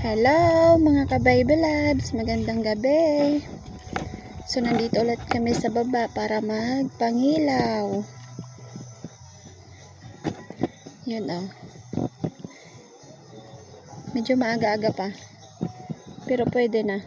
Hello mga ka-baby loves, magandang gabi. So nandito ulit kami sa baba para magpangilaw. Yun oh. Medyo maaga-aga pa. Pero pwede na.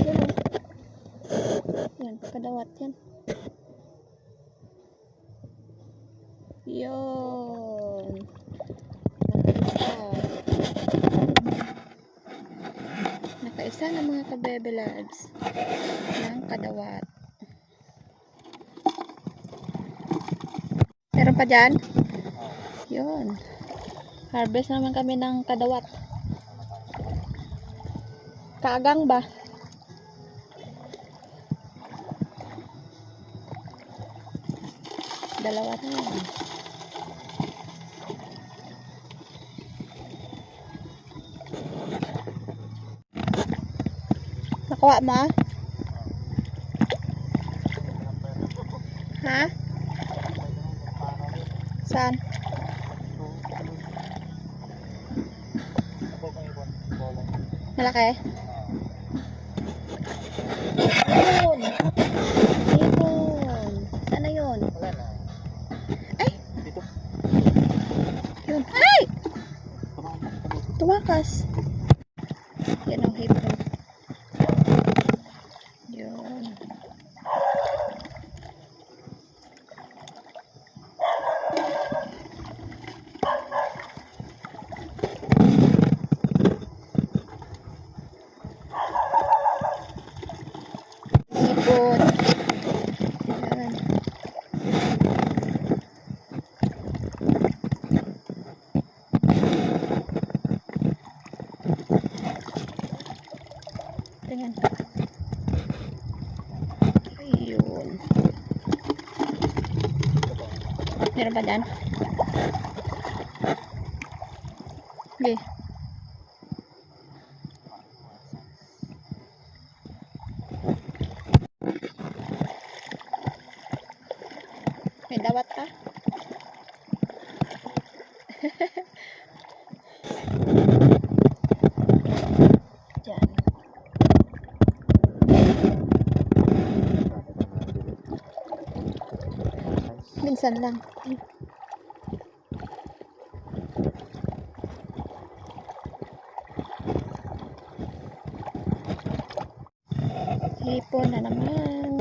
Yan oh. Yan, kadawat yan. Yun. Nakaisa na mga ka-baby loves ng kadawat. Meron pa dyan? Yun. Harvest naman kami ng kadawat. Kaagang ba? Dalawa na yan. Nakuha mo? Ha? Saan? Malaki? Yun! Yun! Sana yun? Ay! Yun! Ay! Tumakas! Yan ang hipon. Yun. Hipon. Yan. Tingnan. Ayun. Meron pa dyan? Okay. May dawat ka? Diyan. Minsan lang. Hipon na naman.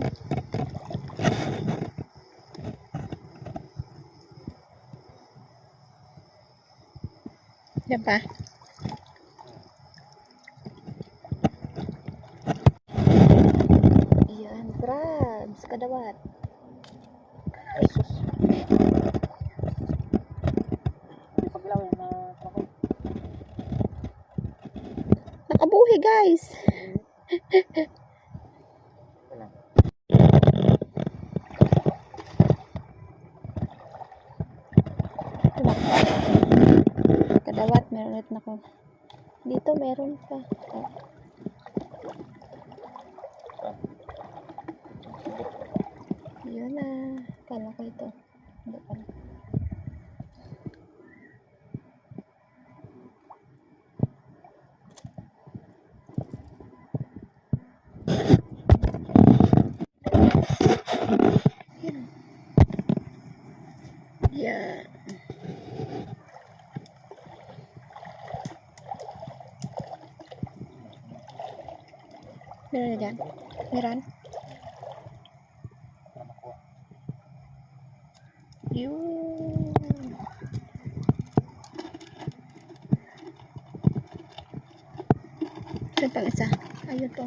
Diyan pa. Ayan, crabs, kadawat. Nakabuhi guys. Kadawat, meron ulit na ko. Dito meron pa. Oh. Yun na. Kala ko ito. Hindi pala. Yan. Meron na dyan? Meron? Yun. Saan pang isa? Ayun to.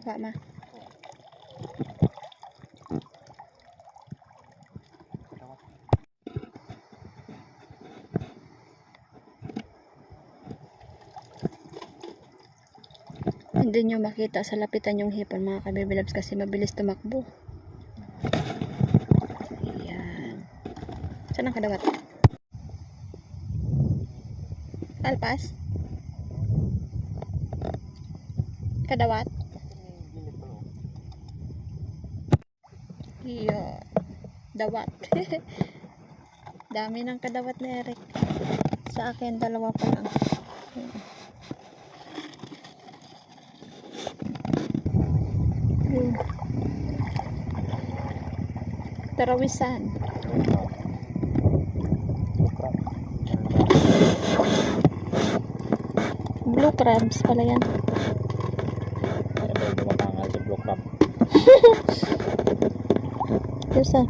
Baka ma. Hindi nyo makita sa lapitan yung hipon mga ka-baby loves kasi mabilis tumakbo. Ayan. Saan ang kadawat? Alpas? Kadawat? Ayan. Dawat. Dami ng kadawat ni Eric. Sa akin, dalawa pa lang. Tarawisan. Blue crabs pala yan. Tumatangal sa blue crab. Yes, ah.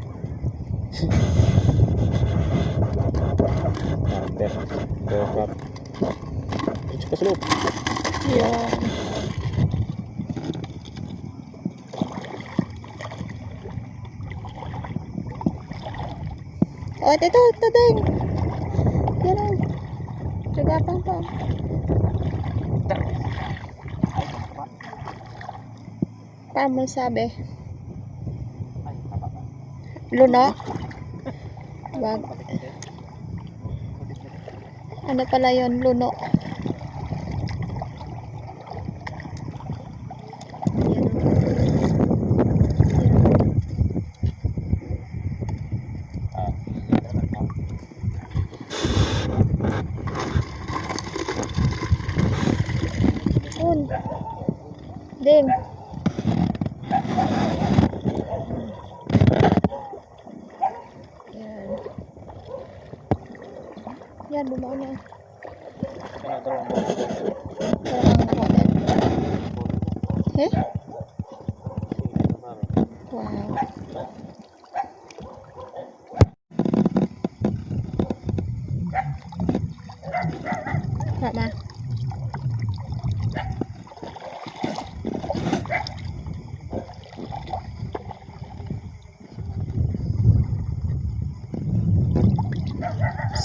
Blue crab. Ito ka slope. Yan. Oh, ito din. Yan o. Sagapang pa. Paano mo sabi? Luno? Wag. Ano pala yun? Luno. Ding. Yan. Yan, bumao na. Parang ako din. Eh? Wow. Mama.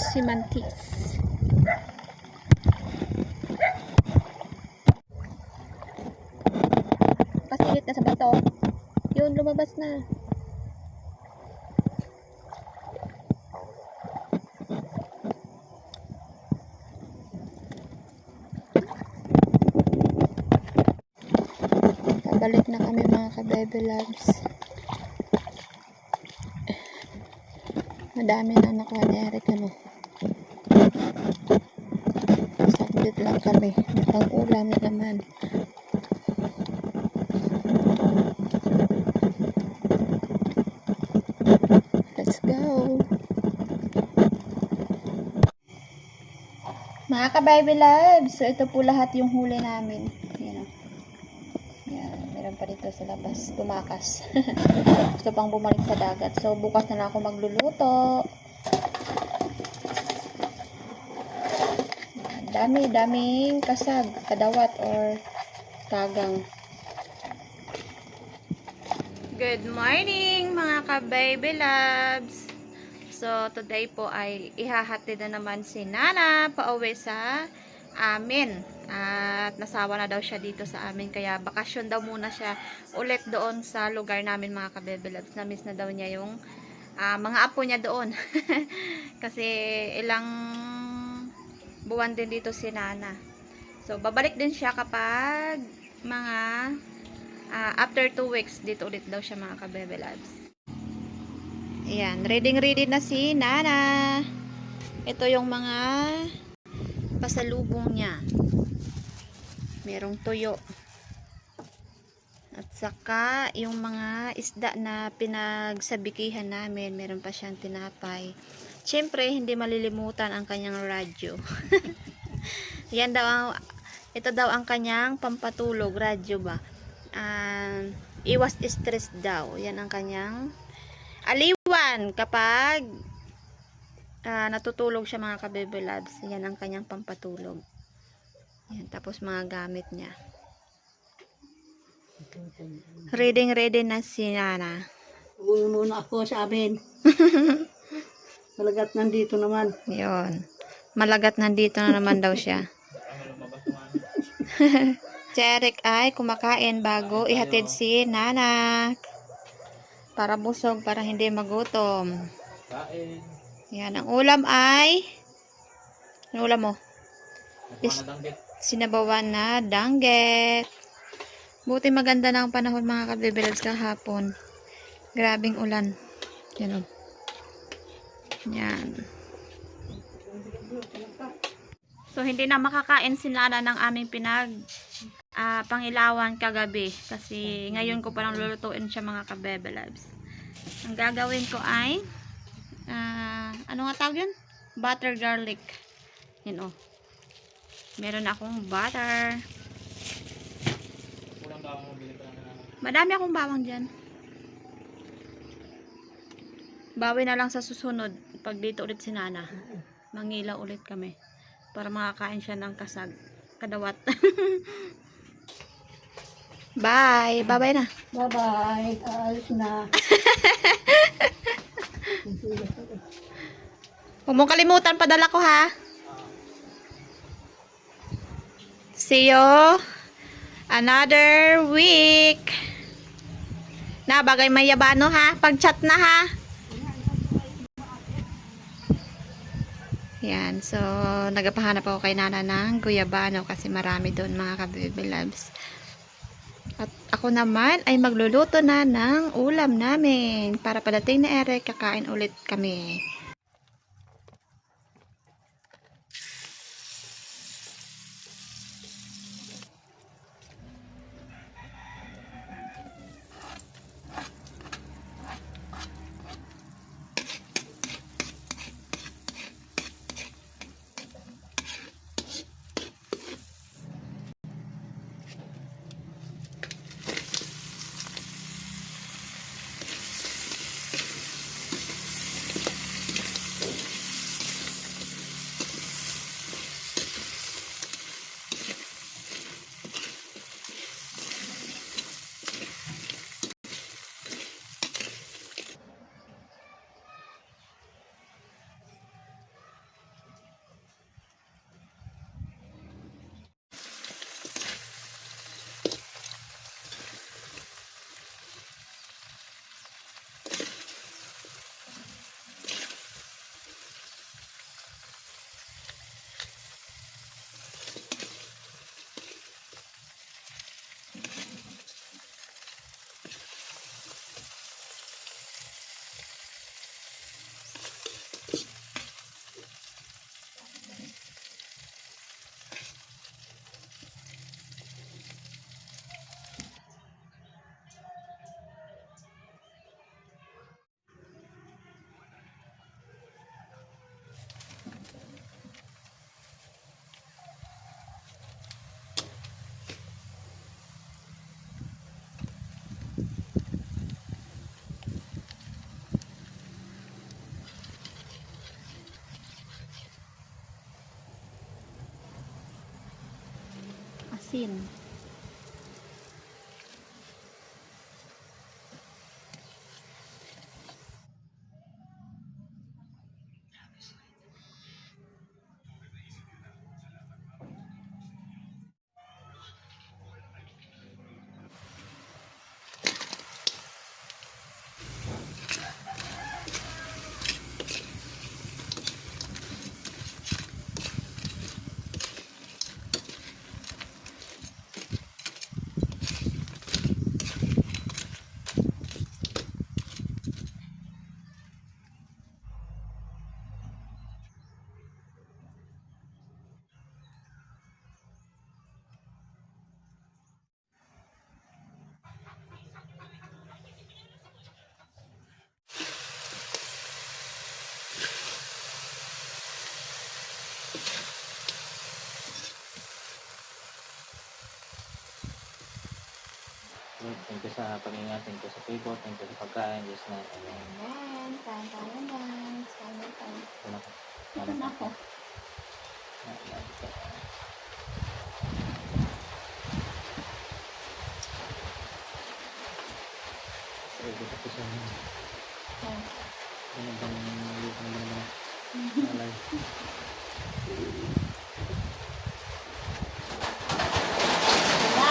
Si Mantis. Pasilip na sa bato. Yun, lumabas na. Pabalik na kami mga ka-baby loves. Madami na nakuha ni Eric, ano. Saglit lang kami. Pang ulam na naman. Let's go. Mga ka-baby loves, so ito po lahat yung huli namin. Yan o. Yan, meron pa dito sa labas. Tumakas. Gusto pang bumalik sa dagat. So, bukas na lang ako magluluto. Daming kasag, kadawat, or kagang. Good morning mga ka-baby loves. So, today po ay ihahatid na naman si Nana pauwi sa amin. At nasawa na daw siya dito sa amin. Kaya bakasyon daw muna siya ulit doon sa lugar namin mga ka-baby loves. Na-miss na daw niya yung mga apo niya doon. Kasi ilang buwan din dito si Nana. So, babalik din siya kapag mga after 2 weeks dito ulit daw siya mga ka-baby loves. Ayan, ready na si Nana. Ito yung mga pasalubong niya. Merong tuyo. At saka yung mga isda na pinagsabikihan namin, meron pa siyang tinapay. Siyempre, hindi malilimutan ang kanyang radyo. Yan daw ito daw ang kanyang pampatulog, radyo ba? Iwas stress daw. Yan ang kanyang aliwan kapag natutulog siya mga ka-baby loves. Yan ang kanyang pampatulog. Yan, tapos mga gamit niya. Ready na si Nana. Uwi muna ako sa amin. Malagat nandito naman. Yun. Malagat nandito na naman daw siya. Si Eric ay kumakain bago ihatid si Nana. Para busog, para hindi magutom. Kain. Yan, ang ulam ay... Ang ulam mo? Nakuha na danggit. Sinabawan na danggit. Buti maganda na ang panahon mga kabibilabs kahapon. Grabing ulan. Yan o. Yan. So, hindi na makakain si Nana ng aming pangilawan kagabi. Kasi ngayon ko palang lulutuin siya mga kabebelabs. Ang gagawin ko ay ano nga tawag yun? Butter garlic. Yan o. Meron akong butter. Kulang bawang mabili pa lang na. Madami akong bawang dyan. Bawi na lang sa susunod. Pag dito ulit si Nana. Mangilaw ulit kami. Para makakain siya ng kasag. Kadawat. Bye. Bye-bye na. Bye-bye. Aalis na. Huwag mong kalimutan. Padala ko ha. See you another week. Na, bagay may yabano ha. Pag-chat na ha. Yan. So, nagapahanap ako kay Nana ng guyabano kasi marami doon mga ka-baby loves. At ako naman ay magluluto na ng ulam namin. Para padating na Eric, kakain ulit kami. Asin. Thank you sa pag-ingat, thank you sa favor, thank you sa pagkain, Diyos na. Ayan. Kain-kain naman. Kain-kain. Ito na ako. Ito ko sa mga. Ano bang alay? Wala.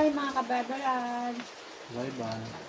Bye mga kababayan. Bye-bye.